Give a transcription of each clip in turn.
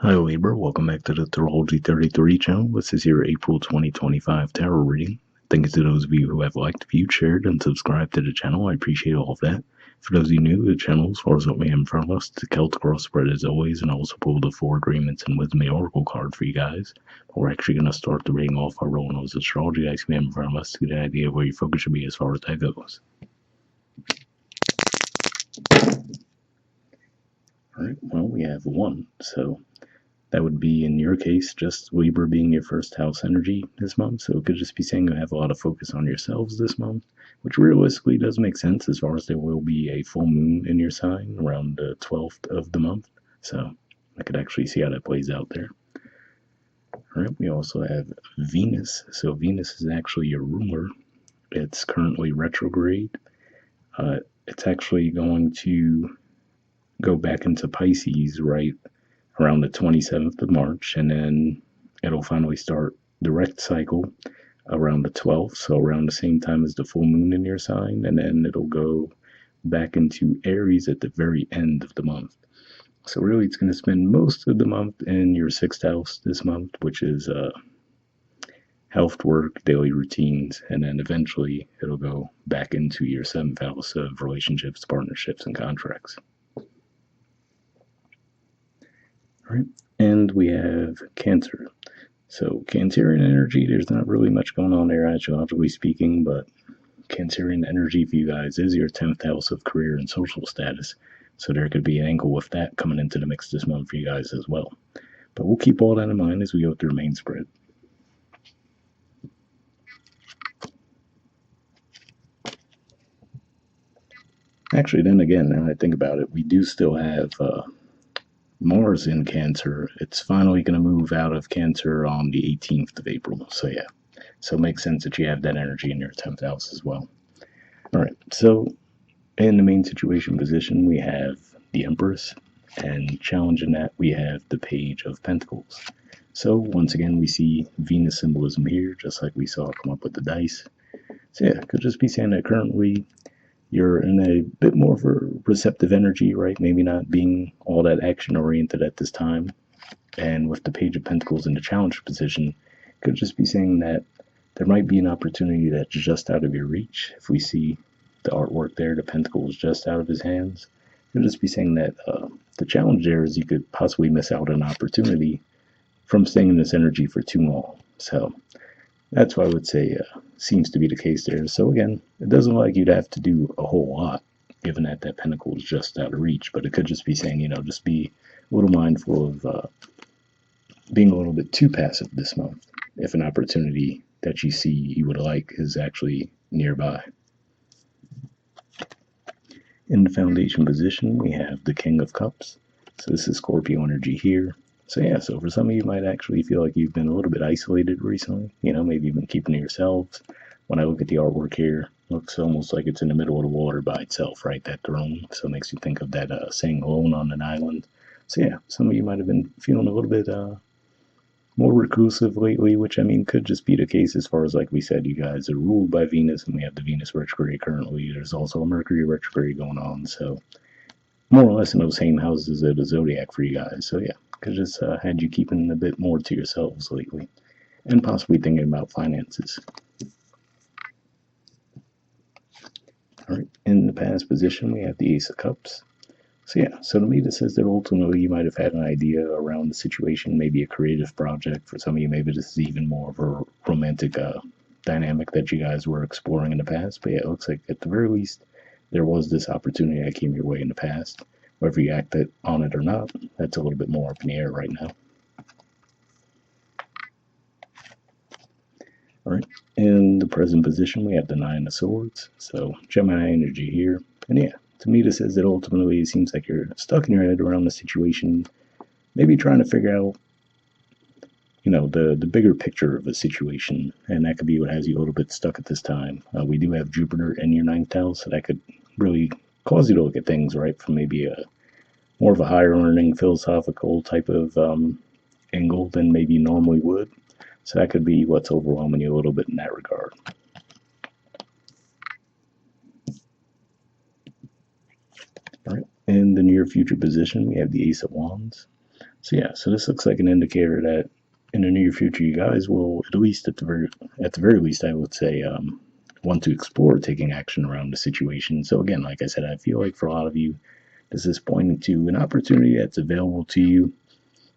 Hi Libra, welcome back to the Astrology 33 channel. This is your April 2025 tarot reading. Thank you to those of you who have liked, viewed, shared, and subscribed to the channel. I appreciate all of that. For those of you new to the channel, as far as what we have in front of us, it's a Celtic cross spread as always, and I also pulled the Four Agreements and Wisdom Oracle card for you guys. But we're actually going to start the reading off by rolling those astrology dice we have in front of us to get an idea of where your focus should be as far as that goes. Alright, well, we have one, so that would be, in your case, just Libra being your first house energy this month. So it could just be saying you have a lot of focus on yourselves this month, which realistically does make sense as far as there will be a full moon in your sign around the 12th of the month. So I could actually see how that plays out there. All right, we also have Venus. So Venus is actually your ruler. It's currently retrograde. It's actually going to go back into Pisces right around the 27th of March, and then it'll finally start direct cycle around the 12th, so around the same time as the full moon in your sign, and then it'll go back into Aries at the very end of the month. So really it's going to spend most of the month in your sixth house this month, which is health, work, daily routines, and then eventually it'll go back into your seventh house of relationships, partnerships, and contracts. All right, and we have Cancer. So Cancerian energy, there's not really much going on there astrologically speaking, but Cancerian energy for you guys is your 10th house of career and social status. So there could be an angle with that coming into the mix this month for you guys as well. But we'll keep all that in mind as we go through the main spread. Actually, then again, now I think about it, we do still have Mars in Cancer. It's finally going to move out of Cancer on the 18th of April. So yeah, so it makes sense that you have that energy in your 10th house as well. All right, so in the main situation position, we have the Empress, and challenging that, we have the Page of Pentacles. So once again, we see Venus symbolism here, just like we saw come up with the dice. So yeah, could just be saying that currently you're in a bit more of a receptive energy, right? Maybe not being all that action oriented at this time. And with the Page of Pentacles in the challenge position, could just be saying that there might be an opportunity that's just out of your reach. If we see the artwork there, the pentacle is just out of his hands. Could just be saying that the challenge there is you could possibly miss out on an opportunity from staying in this energy for too long. So that's why I would say seems to be the case there. So again, it doesn't look like you'd have to do a whole lot, given that that pentacle is just out of reach. But it could just be saying, just be a little mindful of being a little bit too passive this month if an opportunity that you see you would like is actually nearby. In the foundation position, we have the King of Cups. So this is Scorpio energy here. So yeah, so for some of you might actually feel like you've been a little bit isolated recently. Maybe you've been keeping to yourselves. When I look at the artwork here, it looks almost like it's in the middle of the water by itself, right? That throne. So it makes you think of that saying alone on an island. So yeah, some of you might have been feeling a little bit more reclusive lately, which I mean could just be the case as far as, like we said, you guys are ruled by Venus, and we have the Venus retrograde currently. There's also a Mercury retrograde going on, so more or less in those same houses of the zodiac for you guys. So yeah, could just had you keeping a bit more to yourselves lately, and possibly thinking about finances. All right, in the past position, we have the Ace of Cups. So yeah, so to me this says that ultimately you might have had an idea around the situation, maybe a creative project. For some of you, maybe this is even more of a romantic dynamic that you guys were exploring in the past. But yeah, it looks like at the very least there was this opportunity that came your way in the past. Whether you acted on it or not, that's a little bit more up in the air right now. All right, in the present position we have the Nine of Swords. So Gemini energy here, and yeah, to me this says that ultimately it seems like you're stuck in your head around the situation, maybe trying to figure out the bigger picture of a situation, and that could be what has you a little bit stuck at this time. We do have Jupiter in your ninth house, so that could really cause you to look at things right from maybe a more of a higher learning philosophical type of angle than maybe you normally would. So that could be what's overwhelming you a little bit in that regard. All right. In the near future position, we have the Ace of Wands. So yeah, so this looks like an indicator that in the near future, you guys will, at least at the very least, I would say, want to explore taking action around the situation. So again, like I said, I feel like for a lot of you, this is pointing to an opportunity that's available to you,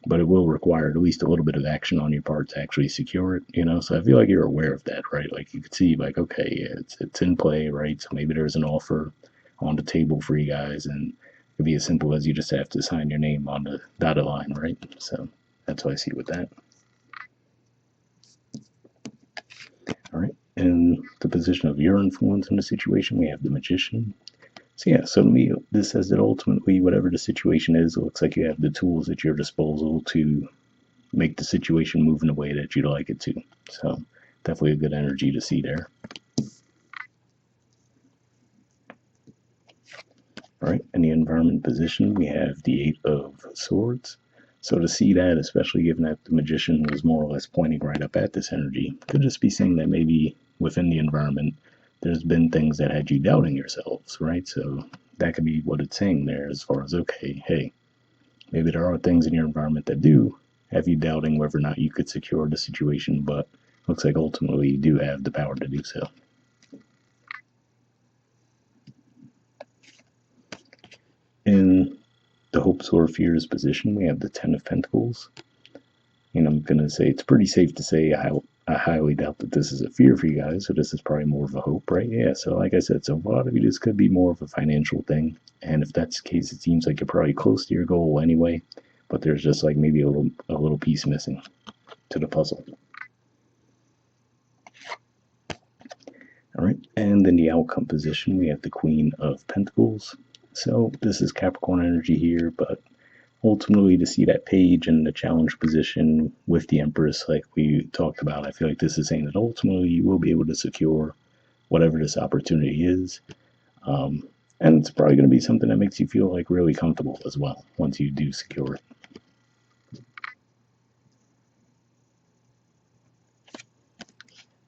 but it will require at least a little bit of action on your part to actually secure it. So I feel like you're aware of that, right? Like you could see, like, okay, yeah, it's in play, right? So maybe there's an offer on the table for you guys, and it could be as simple as you just have to sign your name on the dotted line, right? So that's what I see with that. All right. In the position of your influence in the situation, we have the magician. So yeah, so to me, this says that ultimately, whatever the situation is, it looks like you have the tools at your disposal to make the situation move in a way that you'd like it to. So definitely a good energy to see there. All right, in the environment position, we have the Eight of Swords. So to see that, especially given that the magician was more or less pointing right up at this energy, could just be saying that maybe within the environment, there's been things that had you doubting yourselves, right? So that could be what it's saying there as far as, okay, hey, maybe there are things in your environment that do have you doubting whether or not you could secure the situation, but looks like ultimately you do have the power to do so. In the hopes or fears position, we have the Ten of Pentacles. I'm going to say it's pretty safe to say I highly doubt that this is a fear for you guys, so this is probably more of a hope, right? Yeah, so like I said, so a lot of you, this could be more of a financial thing, and if that's the case, it seems like you're probably close to your goal anyway, but there's just like maybe a little piece missing to the puzzle. All right, and in the outcome position, we have the Queen of Pentacles. So this is Capricorn energy here, but ultimately to see that page in the challenge position with the Empress, like we talked about, I feel like this is saying that ultimately you will be able to secure whatever this opportunity is. And it's probably going to be something that makes you feel like really comfortable as well once you do secure it.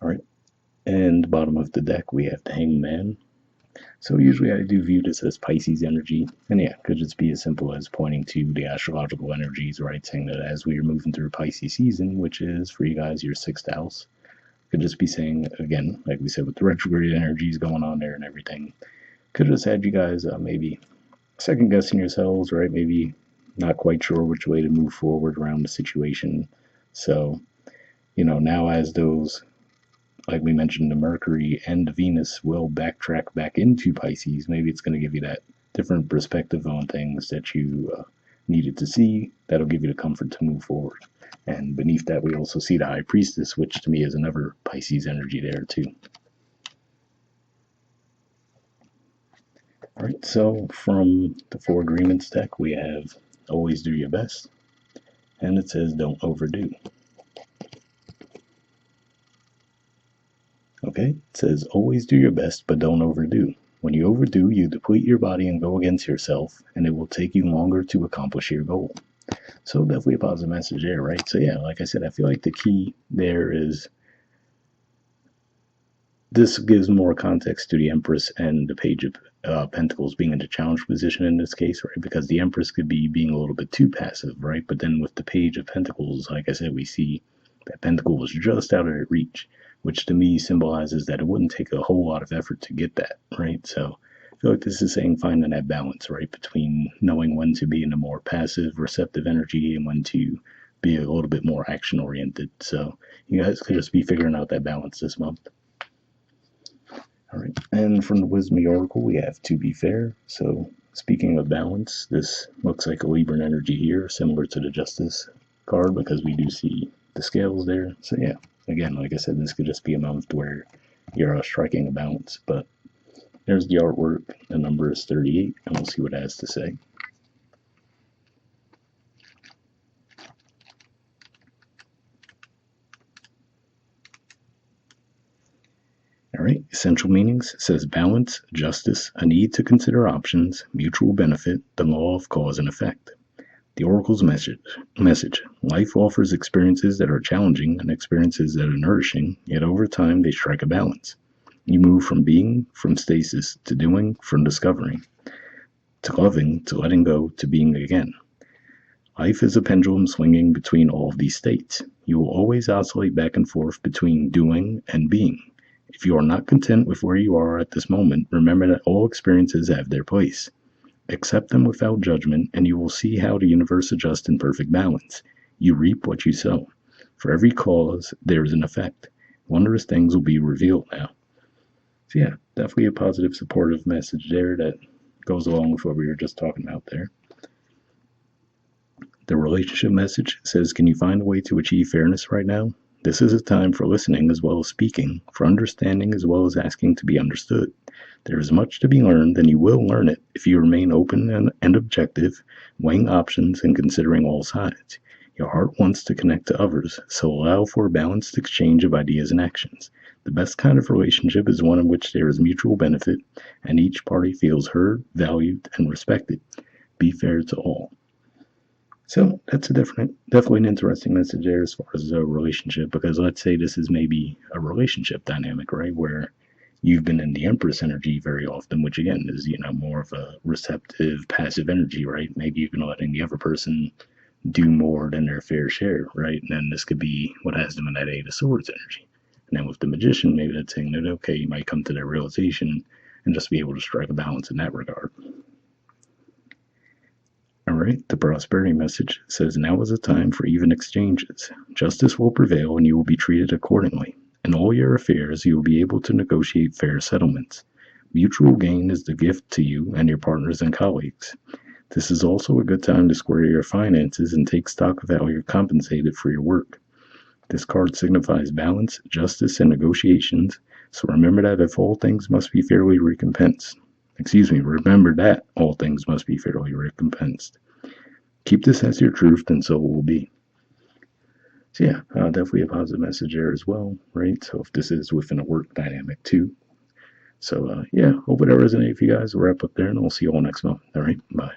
All right, and bottom of the deck, we have the Hangman. So usually I do view this as Pisces energy, and yeah, could just be as simple as pointing to the astrological energies, right? Saying that as we are moving through Pisces season, which is for you guys your sixth house, could just be saying again, like we said, with the retrograde energies going on there and everything, could have just had you guys maybe second guessing yourselves, right? Maybe not quite sure which way to move forward around the situation. So now as those, like we mentioned, the Mercury and the Venus will backtrack back into Pisces. Maybe it's going to give you that different perspective on things that you needed to see. That'll give you the comfort to move forward. And beneath that, we also see the High Priestess, which to me is another Pisces energy there too. All right, so from the Four Agreements deck, we have always do your best, and it says don't overdo. Okay, it says always do your best, but don't overdo. When you overdo, you deplete your body and go against yourself, and it will take you longer to accomplish your goal. So definitely a positive message there, right? So yeah, like I said, I feel like the key there is this gives more context to the Empress and the Page of Pentacles being in the challenge position in this case, right? Because the Empress could be being a little bit too passive, right? But then with the Page of Pentacles, like I said, we see that Pentacle was just out of reach, which to me symbolizes that it wouldn't take a whole lot of effort to get that, right? So I feel like this is saying finding that balance, right? Between knowing when to be in a more passive, receptive energy and when to be a little bit more action oriented. So you guys could just be figuring out that balance this month. All right, and from the Wisdom of the Oracle, we have to be fair. So, speaking of balance, this looks like a Libra energy here, similar to the Justice card, because we do see the scales there. So, yeah, again, like I said, this could just be a month where you're striking a balance. But there's the artwork. The number is 38, and we'll see what it has to say. All right, essential meanings says balance, justice, a need to consider options, mutual benefit, the law of cause and effect. The Oracle's message. Life offers experiences that are challenging and experiences that are nourishing, yet over time they strike a balance. You move from being, from stasis, to doing, from discovering, to loving, to letting go, to being again. Life is a pendulum swinging between all of these states. You will always oscillate back and forth between doing and being. If you are not content with where you are at this moment, remember that all experiences have their place. Accept them without judgment, and you will see how the universe adjusts in perfect balance. You reap what you sow. For every cause, there is an effect. Wondrous things will be revealed now. So, yeah, definitely a positive, supportive message there that goes along with what we were just talking about there. The relationship message says, can you find a way to achieve fairness right now? This is a time for listening as well as speaking, for understanding as well as asking to be understood. There is much to be learned, and you will learn it if you remain open and objective, weighing options and considering all sides. Your heart wants to connect to others, so allow for a balanced exchange of ideas and actions. The best kind of relationship is one in which there is mutual benefit, and each party feels heard, valued, and respected. Be fair to all. So that's definitely an interesting message there as far as a relationship, because let's say this is maybe a relationship dynamic, right, where you've been in the Empress energy very often, which again is more of a receptive, passive energy, right? Maybe you've been letting the other person do more than their fair share, right? And then this could be what has them in that Eight of Swords energy. And then with the Magician, maybe that's saying that okay, you might come to that realization and just be able to strike a balance in that regard. All right, the prosperity message says now is a time for even exchanges. Justice will prevail and you will be treated accordingly. In all your affairs, you will be able to negotiate fair settlements. Mutual gain is the gift to you and your partners and colleagues. This is also a good time to square your finances and take stock of how you're compensated for your work. This card signifies balance, justice, and negotiations, so remember that all things must be fairly recompensed. Remember that all things must be fairly recompensed. Keep this as your truth, and so it will be. So, yeah, definitely a positive message there as well, right? So, if this is within a work dynamic too. So, yeah, hope it resonated for you guys. We'll wrap up there, and we'll see you all next month. All right, bye.